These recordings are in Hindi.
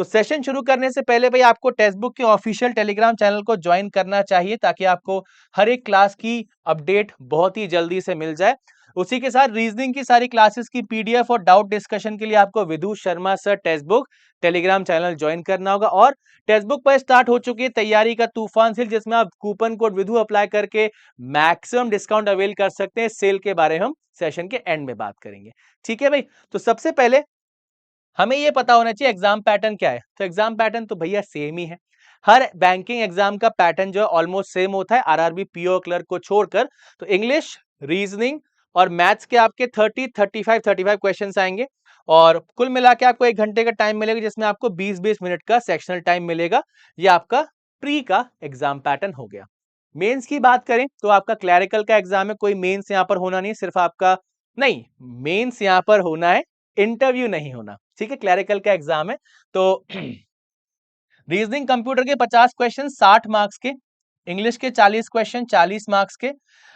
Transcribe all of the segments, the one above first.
तो सेशन शुरू करने से पहले भाई आपको टेक्स्ट बुक के ऑफिशियल टेलीग्राम चैनल को ज्वाइन करना चाहिए, ताकि आपको हर एक क्लास की अपडेट बहुत ही जल्दी से मिल जाए। उसी के साथ रीजनिंग की सारी क्लासेस की पीडीएफ और डाउट डिस्कशन के लिए आपको Vidhu Sharma sir text book Telegram channel join करना होगा। और टेक्स्ट बुक पर स्टार्ट हो चुकी है तैयारी का तूफान सेल, जिसमें आप कूपन कोड विधु अप्लाई करके मैक्सिमम डिस्काउंट अवेल कर सकते हैं। सेल के बारे में हम सेशन के एंड में बात करेंगे, ठीक है भाई। तो सबसे पहले हमें ये पता होना चाहिए एग्जाम पैटर्न क्या है। तो एग्जाम पैटर्न तो भैया सेम ही है, हर बैंकिंग एग्जाम का पैटर्न जो है ऑलमोस्ट सेम होता है, आरआरबी पीओ क्लर्क को छोड़कर। तो इंग्लिश, रीजनिंग और मैथ्स के आपके 35 क्वेश्चंस आएंगे, और कुल मिला के आपको 1 घंटे का टाइम मिलेगा, जिसमें आपको 20-20 मिनट का सेक्शनल टाइम मिलेगा। ये आपका प्री का एग्जाम पैटर्न हो गया। मेंस की बात करें तो आपका क्लैरिकल का एग्जाम है, कोई मेंस यहाँ पर होना नहीं, सिर्फ आपका नहीं, मेंस यहाँ पर होना है, इंटरव्यू नहीं होना, ठीक है। क्लैरिकल का एग्जाम है। तो रीजनिंग कंप्यूटर के 50 क्वेश्चन 60 मार्क्स के, इंग्लिश के 40 क्वेश्चन 40 मार्क्स के,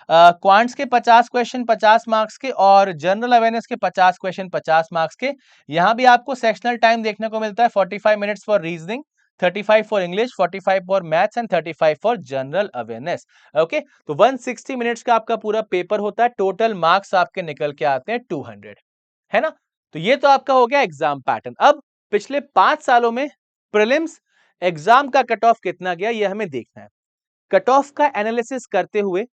क्वांट्स के 50 क्वेश्चन 50 मार्क्स के, और जनरल अवेयरनेस के 50 क्वेश्चन 50 मार्क्स के। यहाँ भी आपको सेक्शनल टाइम देखने को मिलता है, 45 minutes for reasoning, 35 for English, 45 for maths and 35 for general awareness. Okay, तो 160 मिनट्स का आपका पूरा पेपर होता है। टोटल मार्क्स आपके निकल के आते हैं 200, है ना। तो ये तो आपका हो गया एग्जाम पैटर्न। अब पिछले 5 सालों में प्रीलिम्स एग्जाम का कट ऑफ कितना गया, ये हमें देखना है। कट ऑफ का एनालिसिस करते हुए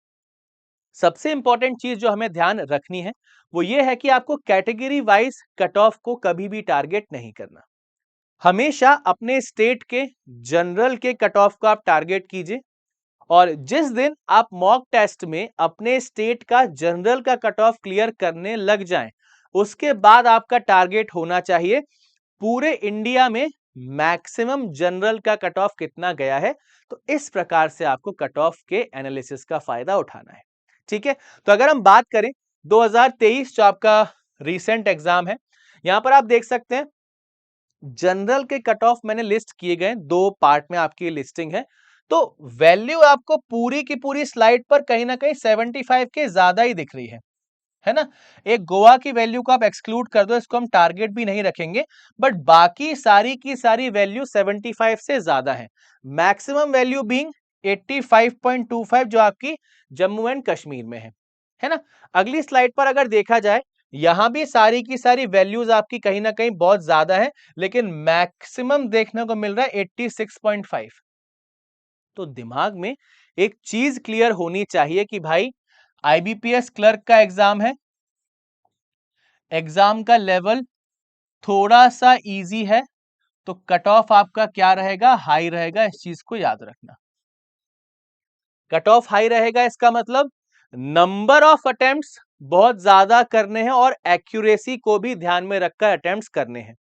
सबसे इंपॉर्टेंट चीज जो हमें ध्यान रखनी है, वो ये है कि आपको कैटेगरी वाइज कट ऑफ को कभी भी टारगेट नहीं करना। हमेशा अपने स्टेट के जनरल के कट ऑफ को आप टारगेट कीजिए, और जिस दिन आप मॉक टेस्ट में अपने स्टेट का जनरल का कट ऑफ क्लियर करने लग जाएं, उसके बाद आपका टारगेट होना चाहिए पूरे इंडिया में मैक्सिमम जनरल का कट ऑफ कितना गया है। तो इस प्रकार से आपको कट ऑफ के एनालिसिस का फायदा उठाना है, ठीक है। तो अगर हम बात करें 2023 जो आपका रीसेंट एग्जाम है, यहां पर आप देख सकते हैं जनरल के कट ऑफ मैंने लिस्ट किए गए, 2 पार्ट में आपकी लिस्टिंग है। तो वैल्यू आपको पूरी की पूरी स्लाइड पर कहीं ना कहीं 75 के ज्यादा ही दिख रही है ना। एक गोवा की वैल्यू को आप एक्सक्लूड कर दो, इसको हम टारगेट भी नहीं रखेंगे, बट बाकी सारी की सारी वैल्यू 75 से ज्यादा है। मैक्सिमम वैल्यू बीइंग 85.25 जो आपकी जम्मू एंड कश्मीर में है ना। अगली स्लाइड पर अगर देखा जाए, यहां भी सारी की सारी वैल्यूज आपकी कहीं ना कहीं बहुत ज्यादा है, लेकिन मैक्सिमम देखने को मिल रहा है 86.5। तो दिमाग में एक चीज क्लियर होनी चाहिए कि भाई आईबीपीएस क्लर्क का एग्जाम है, एग्जाम का लेवल थोड़ा सा इजी है, तो कट ऑफ आपका क्या रहेगा, हाई रहेगा। इस चीज को याद रखना, कट ऑफ हाई रहेगा इसका मतलब नंबर ऑफ अटेम्प्ट्स बहुत ज्यादा करने हैं, और एक्यूरेसी को भी ध्यान में रखकर अटेम्प्ट्स करने हैं,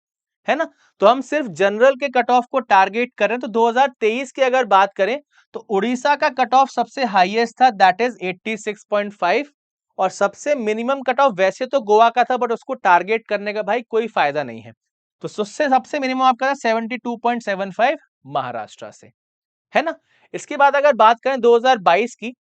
है ना। तो हम सिर्फ जनरल के कट ऑफ को टारगेट करें तो 2023 की अगर बात करें तो उड़ीसा का कट ऑफ सबसे हाईएस्ट था, दैट इज 86.5, और सबसे मिनिमम कट ऑफ वैसे तो गोवा का था, बट उसको टारगेट करने का भाई कोई फायदा नहीं है। तो उससे सबसे मिनिमम आपका था 72.75 महाराष्ट्र से, है ना। इसके बाद अगर बात करें 2022 की,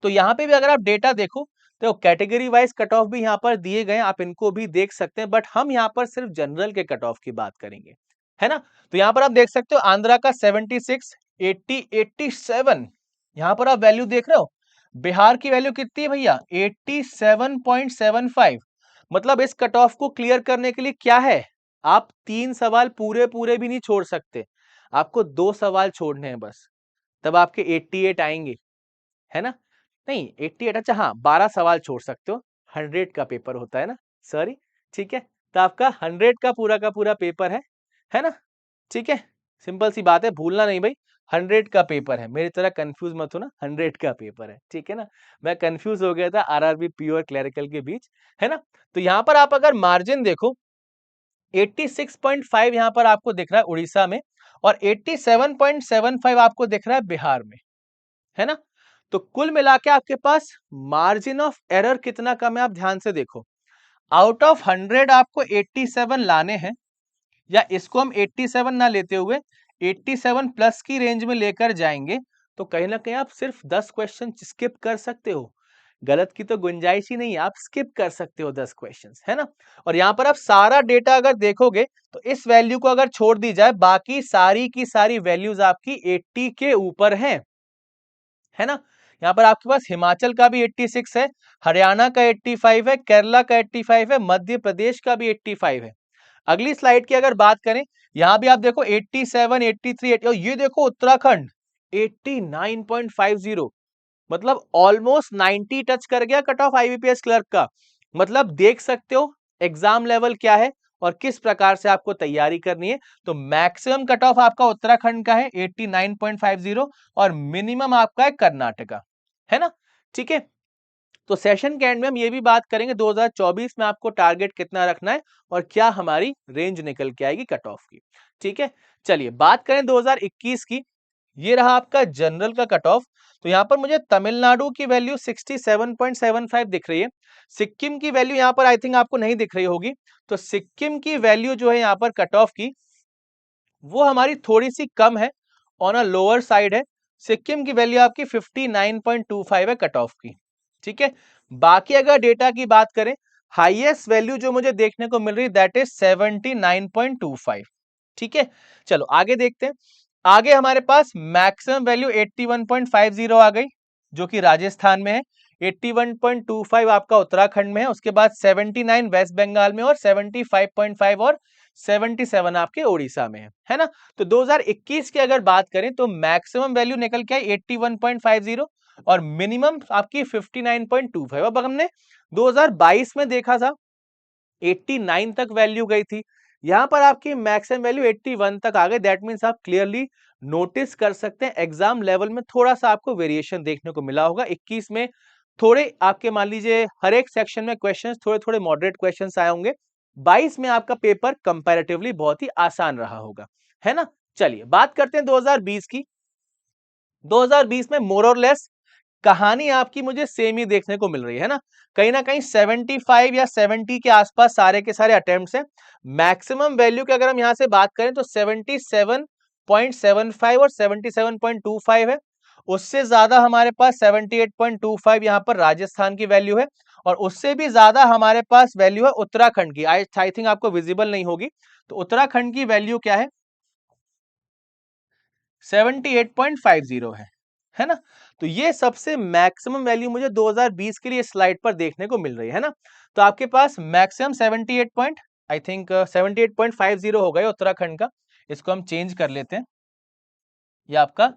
तो यहां पे भी अगर आप डेटा देखो तो कैटेगरी वाइज कट ऑफ भी यहां पर दिए गए, आप इनको भी देख सकते हैं, बट हम यहां पर सिर्फ जनरल के कट ऑफ की बात करेंगे, है ना। तो यहां पर आप देख सकते हो आंध्रा का 76, 80, 87, यहां पर आप वैल्यू देख रहे हो। बिहार की वैल्यू कितनी है भैया, 87.75। मतलब इस कट ऑफ को क्लियर करने के लिए क्या है, आप 3 सवाल पूरे पूरे भी नहीं छोड़ सकते, आपको 2 सवाल छोड़ने हैं बस, तब आपके 88 आएंगे, है ना। नहीं 88, अच्छा हाँ 12 सवाल छोड़ सकते हो, 100 का पेपर होता है ना, सॉरी, ठीक है। तो आपका 100 का पूरा पेपर है ना, ठीक है। सिंपल सी बात है, भूलना नहीं भाई, 100 का पेपर है, मेरी तरह कंफ्यूज मत हो ना, 100 का पेपर है, ठीक है ना। मैं कंफ्यूज हो गया था आरआरबी प्योर क्लरिकल के बीच, है ना। तो यहां पर आप अगर मार्जिन देखो 86.5 यहां पर आपको दिख रहा है उड़ीसा में, और 87.75 आपको दिख रहा है बिहार में, है ना। तो कुल मिला के आपके पास मार्जिन ऑफ एरर कितना कम है, आप ध्यान से देखो। आउट ऑफ 100 आपको 87 लाने हैं, या इसको हम 87 ना लेते हुए 87 प्लस की रेंज में लेकर जाएंगे, तो कहीं ना कहीं आप सिर्फ 10 क्वेश्चन स्किप कर सकते हो। गलत की तो गुंजाइश ही नहीं है, आप स्किप कर सकते हो 10 क्वेश्चंस, है ना। और यहाँ पर आप सारा डेटा अगर देखोगे तो इस वैल्यू को अगर छोड़ दी जाए, बाकी सारी की सारी वैल्यूज आपकी 80 के ऊपर हैं, है ना। यहाँ पर आपके पास हिमाचल का भी 86 है, हरियाणा का 85 है, केरला का 85 है, मध्य प्रदेश का भी 85 है। अगली स्लाइड की अगर बात करें, यहां भी आप देखो 87, 83, 80, और ये देखो उत्तराखंड 89.50, मतलब ऑलमोस्ट 90 टच कर गया कट ऑफ आईबीपीएस क्लर्क का। मतलब देख सकते हो एग्जाम लेवल क्या है और किस प्रकार से आपको तैयारी करनी है। तो मैक्सिमम कट ऑफ आपका उत्तराखंड का है 89.50 और मिनिमम आपका है कर्नाटका, है ना। ठीक है, तो सेशन के एंड में हम ये भी बात करेंगे 2024 में आपको टारगेट कितना रखना है और क्या हमारी रेंज निकल के आएगी कट ऑफ की। ठीक है, चलिए बात करें 2021 की। ये रहा आपका जनरल का कट ऑफ। तो यहाँ पर मुझे तमिलनाडु की वैल्यू 67.75 दिख रही है। सिक्किम की वैल्यू यहाँ पर आई थिंक आपको नहीं दिख रही होगी। तो सिक्किम की वैल्यू जो है यहाँ पर कट ऑफ की, वो हमारी थोड़ी सी कम है, ऑन अ लोअर साइड है। सिक्किम की वैल्यू आपकी 59.25 है कट ऑफ की। ठीक है, बाकी अगर डेटा की बात करें, हाईएस्ट वैल्यू जो मुझे देखने को मिल रही है दैट इज 79.25। ठीक है, चलो आगे देखते हैं। आगे हमारे पास मैक्सिमम वैल्यू 81.50 आ गई, जो कि राजस्थान में है। 81.25 आपका उत्तराखंड में है, उसके बाद 79 वेस्ट बंगाल में और 75.5 और 77 आपके ओडिशा में है ना। तो 2021 की अगर बात करें तो मैक्सिमम वैल्यू निकल के आई 81.50 और मिनिमम आपकी 59.25। अब हमने 2022 में देखा था 89 तक वैल्यू गई थी, यहां पर आपकी मैक्सिमम वैल्यू 81 तक आ गई। दैट मींस आप क्लियरली नोटिस कर सकते हैं एग्जाम लेवल में थोड़ा सा आपको वेरिएशन देखने को मिला होगा। 21 में थोड़े आपके मान लीजिए हर एक सेक्शन में क्वेश्चंस थोड़े थोड़े मॉडरेट क्वेश्चंस आए होंगे। 22 में आपका पेपर कंपैरेटिवली बहुत ही आसान रहा होगा, है ना। चलिए बात करते हैं 2020 की। 2020 में मोर और लेस कहानी आपकी मुझे सेम ही देखने को मिल रही है ना। कहीं ना कहीं 75 या 70 के आसपास सारे के सारे अटेम्प्ट्स हैं। मैक्सिमम वैल्यू की अगर हम यहां से बात करें तो 77.75 और 77.25 है। उससे ज्यादा हमारे पास 78.25 यहां पर राजस्थान की वैल्यू है, और उससे भी ज्यादा हमारे पास वैल्यू है उत्तराखंड की। आई थिंक आपको विजिबल नहीं होगी। तो उत्तराखंड की वैल्यू क्या है, 78.50 है ना। तो ये सबसे मैक्सिमम वैल्यू मुझे 2020 के लिए स्लाइड पर देखने को मिल रही है ना। तो आपके पास मैक्सिमम 78 पॉइंट आई थिंक 78.50 हो गया उत्तराखंड का। इसको हम चेंज कर लेते हैं, ये आपका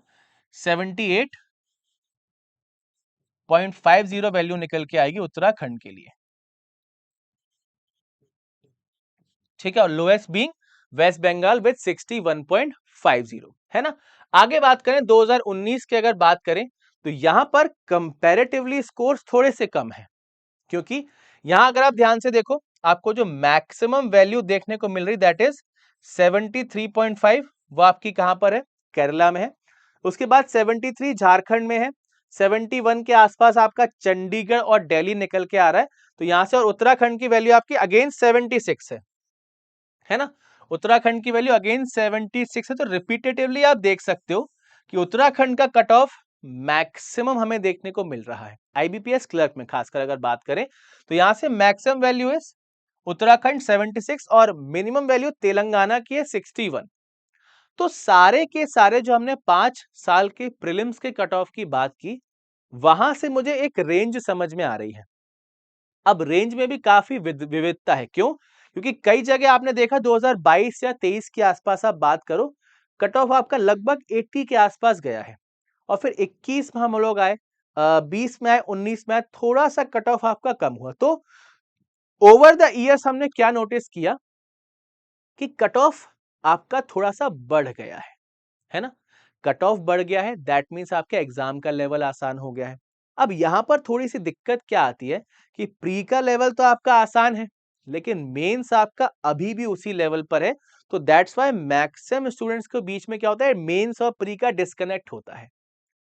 78.50 वैल्यू निकल के आएगी उत्तराखंड के लिए। ठीक है, और lowest being West Bengal with 61.50, है ना। आगे बात करें 2019 की अगर बात करें तो यहां पर कंपैरेटिवली स्कोर्स थोड़े से कम है, क्योंकि यहां अगर आप ध्यान से देखो आपको जो मैक्सिमम वैल्यू देखने को मिल रही दैट इज 73.5, वो आपकी कहां पर है, केरला में है। उसके बाद 73 झारखंड में है, 71 के आसपास आपका चंडीगढ़ और दिल्ली निकल के आ रहा है। तो यहां से और उत्तराखंड की वैल्यू आपकी अगेन 76 है ना। उत्तराखंड की वैल्यू अगेन 76 है। तो रिपीटेटिवली आप देख सकते हो कि उत्तराखंड का कट ऑफ मैक्सिमम हमें देखने को मिल रहा है आईबीपीएस क्लर्क में। खासकर अगर बात करें तो यहां से मैक्सिमम वैल्यू है उत्तराखंड 76 और मिनिमम वैल्यू तेलंगाना की है 61। तो सारे के सारे जो हमने 5 साल के प्रीलिम्स के कट ऑफ की बात की, वहां से मुझे एक रेंज समझ में आ रही है। अब रेंज में भी काफी विविधता है, क्यों? क्योंकि कई जगह आपने देखा 2022 या 23 के आसपास आप बात करो, कट ऑफ आपका लगभग 80 के आसपास गया है। और फिर 21 में हम लोग आए, 20 में आए, 19 में आए, थोड़ा सा कट ऑफ आपका कम हुआ। तो ओवर द ईयर्स हमने क्या नोटिस किया कि कट ऑफ आपका थोड़ा सा बढ़ गया है ना। कट ऑफ बढ़ गया है, दैट मीन्स आपके एग्जाम का लेवल आसान हो गया है। अब यहां पर थोड़ी सी दिक्कत क्या आती है कि प्री का लेवल तो आपका आसान है, लेकिन मेंस आपका अभी भी उसी लेवल पर है। तो दैट्स व्हाई मैक्सिमम स्टूडेंट्स के बीच में क्या होता है, मेंस और प्री का डिस्कनेक्ट होता है।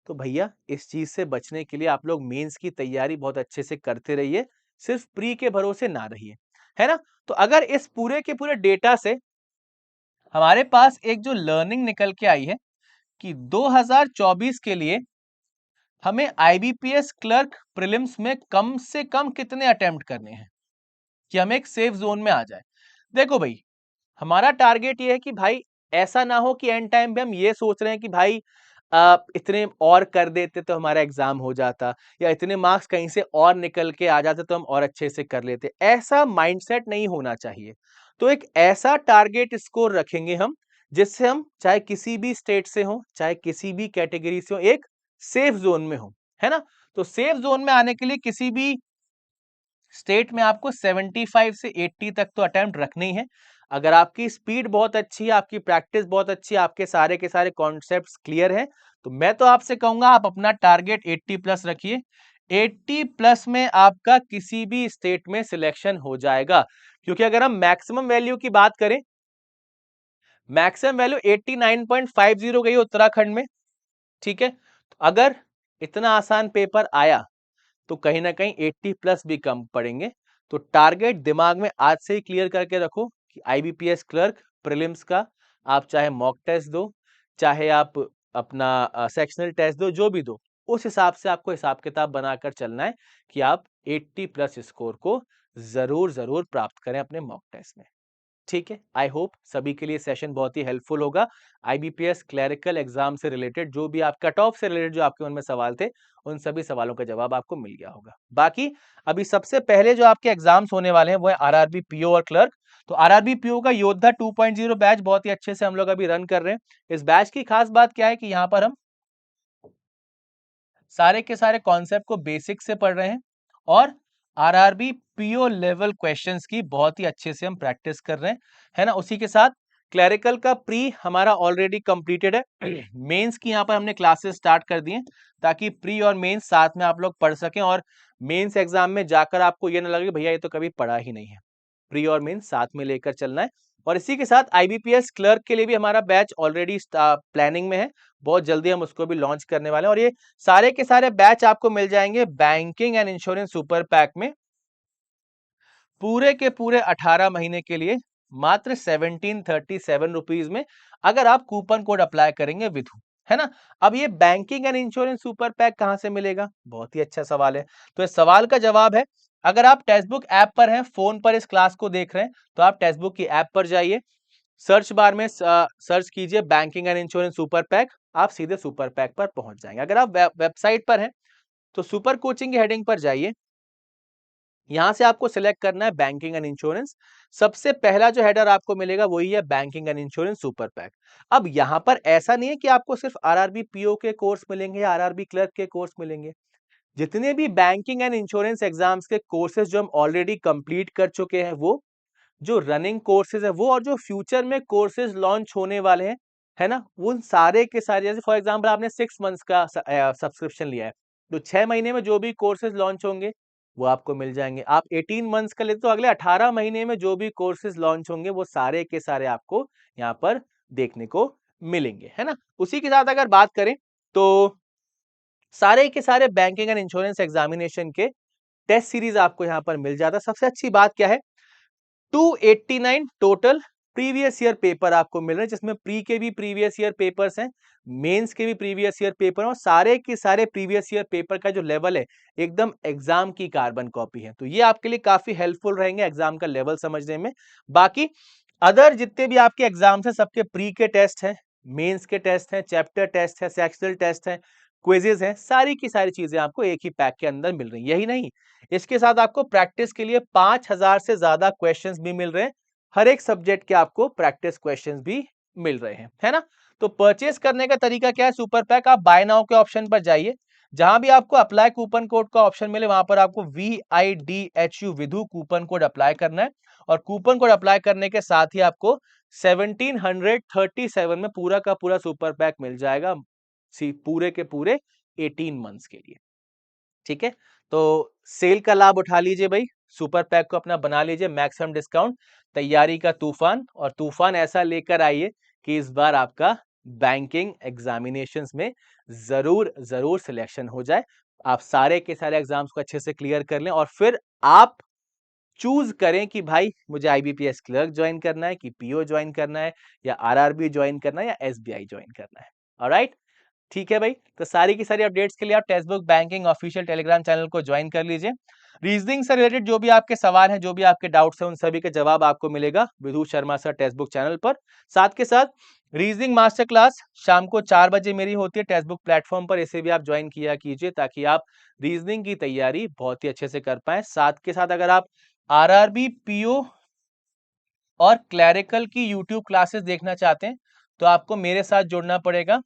तो भैया इस चीज से बचने के लिए आप लोग मेंस की तैयारी बहुत अच्छे से करते रहिए, सिर्फ प्री के भरोसे ना रहिए, है ना। तो अगर इस पूरे के पूरे डेटा से हमारे पास एक जो लर्निंग निकल के आई है कि 2024 के लिए हमें आईबीपीएस क्लर्क प्रीलिम्स में कम से कम कितने अटेम्प्ट करने हैं कि हम एक सेफ जोन में आ जाए। देखो भाई, हमारा टारगेट ये है कि भाई ऐसा ना हो कि एंड टाइम पे हम ये सोच रहे हैं कि भाई इतने और कर देते तो हमारा एग्जाम हो जाता, या इतने मार्क्स कहीं से और निकल के आ जाते तो हम और अच्छे से कर लेते। ऐसा माइंडसेट नहीं होना चाहिए। तो एक ऐसा टारगेट स्कोर रखेंगे हम जिससे हम चाहे किसी भी स्टेट से हो, चाहे किसी भी कैटेगरी से हो, एक सेफ जोन में हो, है ना। तो सेफ जोन में आने के लिए किसी भी स्टेट में आपको 75 से 80 तक तो अटेम्प्ट रखने ही है। अगर आपकी स्पीड बहुत अच्छी है, आपकी प्रैक्टिस बहुत अच्छी है, आपके सारे के सारे कॉन्सेप्ट्स क्लियर हैं, तो मैं तो आपसे कहूंगा आप अपना टारगेट 80 प्लस रखिए। 80 प्लस में आपका किसी भी स्टेट में सिलेक्शन हो जाएगा। क्योंकि अगर हम मैक्सिमम वैल्यू की बात करें, मैक्सिमम वैल्यू 89.50 गई उत्तराखंड में, ठीक है। तो अगर इतना आसान पेपर आया तो कहीं ना कहीं 80 प्लस भी कम पड़ेंगे। तो टारगेट दिमाग में आज से ही क्लियर करके रखो कि आईबीपीएस क्लर्क प्रीलिम्स का आप चाहे मॉक टेस्ट दो, चाहे आप अपना सेक्शनल टेस्ट दो, जो भी दो, उस हिसाब से आपको हिसाब किताब बनाकर चलना है कि आप 80 प्लस स्कोर को जरूर जरूर प्राप्त करें अपने मॉक टेस्ट में। ठीक है, आई होप सभी के लिए सेशन बहुत ही हेल्पफुल होगा। आईबीपीएस क्लरिकल एग्जाम से रिलेटेड जो भी आप कट ऑफ से रिलेटेड जो आपके मन में सवाल थे, उन सभी सवालों का जवाब आपको मिल गया होगा। बाकी अभी सबसे पहले जो आपके एग्जाम्स होने वाले हैं वो है आरआरबी पीओ और क्लर्क। तो आरआरबी पीओ का योद्धा 2.0 बैच बहुत ही अच्छे से हम लोग अभी रन कर रहे हैं। इस बैच की खास बात क्या है कि यहाँ पर हम सारे के सारे कॉन्सेप्ट को बेसिक से पढ़ रहे हैं और आरआरबी पीओ लेवल क्वेश्चंस की बहुत ही अच्छे से हम प्रैक्टिस कर रहे हैं, है ना। उसी के साथ क्लरिकल का प्री हमारा ऑलरेडी कंप्लीटेड है। मेंस की यहाँ पर हमने क्लासेस स्टार्ट कर दी हैं ताकि प्री और मेंस साथ में आप लोग पढ़ सकें और मेंस एग्जाम में जाकर आपको ये ना लगे भैया ये तो कभी पढ़ा ही नहीं है। प्री और मेंस साथ में लेकर चलना है। और इसी के साथ आईबीपीएस क्लर्क के लिए भी हमारा बैच ऑलरेडी प्लानिंग में है, बहुत जल्दी हम उसको भी लॉन्च करने वाले हैं। और ये सारे के सारे बैच आपको मिल जाएंगे banking and insurance super pack में पूरे के पूरे 18 महीने के लिए मात्र 1737 रुपीज में, अगर आप कूपन कोड अप्लाई करेंगे विधु, है ना। अब ये banking and insurance super pack कहां से मिलेगा, बहुत ही अच्छा सवाल है। तो इस सवाल का जवाब है, अगर आप टेक्स्टबुक ऐप पर हैं, फोन पर इस क्लास को देख रहे हैं, तो आप टेक्स्टबुक की ऐप पर जाइए, सर्च बार में सर्च कीजिए banking and insurance super pack, आप सीधे सुपर पैक पर पहुंच जाएंगे। अगर आप वेबसाइट पर हैं तो सुपर कोचिंग की हेडिंग पर जाइए, यहां से आपको सिलेक्ट करना है बैंकिंग एंड इंश्योरेंस। सबसे पहला जो हेडर आपको मिलेगा वही है banking and insurance super pack. अब यहां पर ऐसा नहीं है कि आपको सिर्फ आरआरबी पीओ के कोर्स मिलेंगे या आरआरबी क्लर्क के कोर्स मिलेंगे। जितने भी बैंकिंग एंड इंश्योरेंस एग्जाम्स के कोर्सेज जो हम ऑलरेडी कंप्लीट कर चुके हैं, वो जो रनिंग कोर्सेज है वो, और जो फ्यूचर में कोर्सेज लॉन्च होने वाले हैं, है ना, उन सारे के सारे, जैसे फॉर एग्जांपल आपने 6 मंथ्स का सब्सक्रिप्शन लिया है, तो 6 महीने में जो भी कोर्सेज लॉन्च होंगे वो आपको मिल जाएंगे। आप 18 मंथ्स का लेते तो अगले 18 महीने में जो भी कोर्सेज लॉन्च होंगे वो सारे के सारे आपको यहाँ पर देखने को मिलेंगे, है ना। उसी के साथ अगर बात करें तो सारे के सारे बैंकिंग एंड इंश्योरेंस एग्जामिनेशन के टेस्ट सीरीज आपको यहाँ पर मिल जाता है। सबसे अच्छी बात क्या है, 289 टोटल प्रीवियस ईयर पेपर आपको मिल रहे हैं, जिसमें प्री के भी प्रीवियस ईयर पेपर्स हैं, मेंस के भी प्रीवियस ईयर पेपर हैं, और सारे के सारे प्रीवियस ईयर पेपर का जो लेवल है एकदम एग्जाम की कार्बन कॉपी है। तो ये आपके लिए काफी हेल्पफुल रहेंगे एग्जाम का लेवल समझने में। बाकी अदर जितने भी आपके एग्जाम्स हैं सबके प्री के टेस्ट हैं, मेंस के टेस्ट हैं, चैप्टर टेस्ट है, सेक्शनल टेस्ट है, क्विजेज हैं, सारी की सारी चीजें आपको एक ही पैक के अंदर मिल रही हैं। यही नहीं, इसके साथ आपको प्रैक्टिस के लिए 5000 से ज्यादा क्वेश्चंस भी मिल रहे हैं, हर एक सब्जेक्ट के आपको प्रैक्टिस क्वेश्चंस भी मिल रहे हैं, है ना। तो परचेस करने का तरीका क्या है, सुपर पैक आप बाय नाउ के ऑप्शन पर जाइए, जहां भी आपको अप्लाई कूपन कोड का ऑप्शन मिले वहां पर आपको VIDHU Vidhu coupon code apply करना है, और कूपन कोड अप्लाई करने के साथ ही आपको 1737 में पूरा का पूरा सुपर पैक मिल जाएगा, पूरे के पूरे 18 मंथ्स के लिए। ठीक है, तो सेल का लाभ उठा लीजिए भाई, सुपर पैक को अपना बना लीजिए मैक्सिमम डिस्काउंट, तैयारी का तूफान, और तूफान ऐसा लेकर आइए कि इस बार आपका बैंकिंग एग्जामिनेशंस में जरूर जरूर सिलेक्शन हो जाए, आप सारे के सारे एग्जाम्स को अच्छे से क्लियर कर लें, और फिर आप चूज करें कि भाई मुझे आईबीपीएस क्लर्क ज्वाइन करना है कि पीओ ज्वाइन करना है, या आरआरबी ज्वाइन करना है, या एसबीआई ज्वाइन करना है। ऑलराइट, ठीक है भाई, तो सारी की सारी अपडेट्स के लिए आप text book banking official Telegram channel को ज्वाइन कर लीजिए। रीजनिंग से रिलेटेड जो भी आपके सवाल हैं, जो भी आपके डाउट्स हैं, उन सभी के जवाब आपको मिलेगा Vidhu Sharma sir text book channel पर। साथ के साथ रीजनिंग मास्टर क्लास शाम को 4 बजे मेरी होती है टेक्स्ट बुक प्लेटफॉर्म पर, इसे भी आप ज्वाइन किया कीजिए ताकि आप रीजनिंग की तैयारी बहुत ही अच्छे से कर पाए। साथ के साथ अगर आप आरआरबी, पीओ और क्लैरिकल की यूट्यूब क्लासेस देखना चाहते हैं तो आपको मेरे साथ जुड़ना पड़ेगा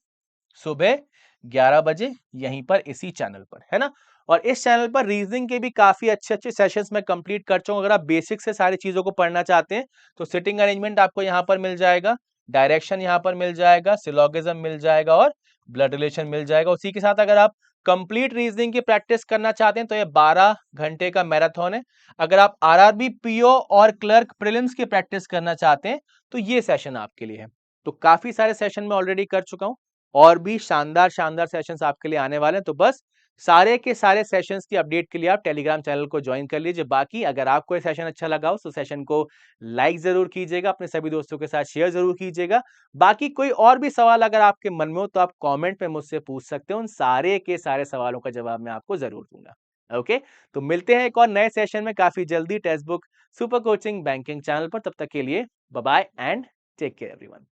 सुबह 11 बजे यहीं पर इसी चैनल पर, है ना। और इस चैनल पर रीजनिंग के भी काफी अच्छे अच्छे सेशंस मैं कंप्लीट कर चुका हूं। अगर आप बेसिक से सारी चीजों को पढ़ना चाहते हैं तो सिटिंग अरेंजमेंट आपको यहाँ पर मिल जाएगा, डायरेक्शन यहाँ पर मिल जाएगा, सिलोगिज्म मिल जाएगा और ब्लड रिलेशन मिल जाएगा। उसी के साथ अगर आप कंप्लीट रीजनिंग की प्रैक्टिस करना चाहते हैं तो ये 12 घंटे का मैराथन है। अगर आप आरआरबी, पीओ और क्लर्क प्रीलिम्स की प्रैक्टिस करना चाहते हैं तो ये सेशन आपके लिए है। तो काफी सारे सेशन मैं ऑलरेडी कर चुका हूं और भी शानदार शानदार सेशंस आपके लिए आने वाले हैं। तो बस सारे के सारे सेशंस की अपडेट के लिए आप टेलीग्राम चैनल को ज्वाइन कर लीजिए। बाकी अगर आपको ये सेशन अच्छा लगा हो तो सेशन को लाइक जरूर कीजिएगा, अपने सभी दोस्तों के साथ शेयर जरूर कीजिएगा। बाकी कोई और भी सवाल अगर आपके मन में हो तो आप कमेंट में मुझसे पूछ सकते हो, उन सारे के सारे सवालों का जवाब मैं आपको जरूर दूंगा। ओके, तो मिलते हैं एक और नए सेशन में काफी जल्दी textbook super coaching banking channel पर। तब तक के लिए bye bye and take care everyone.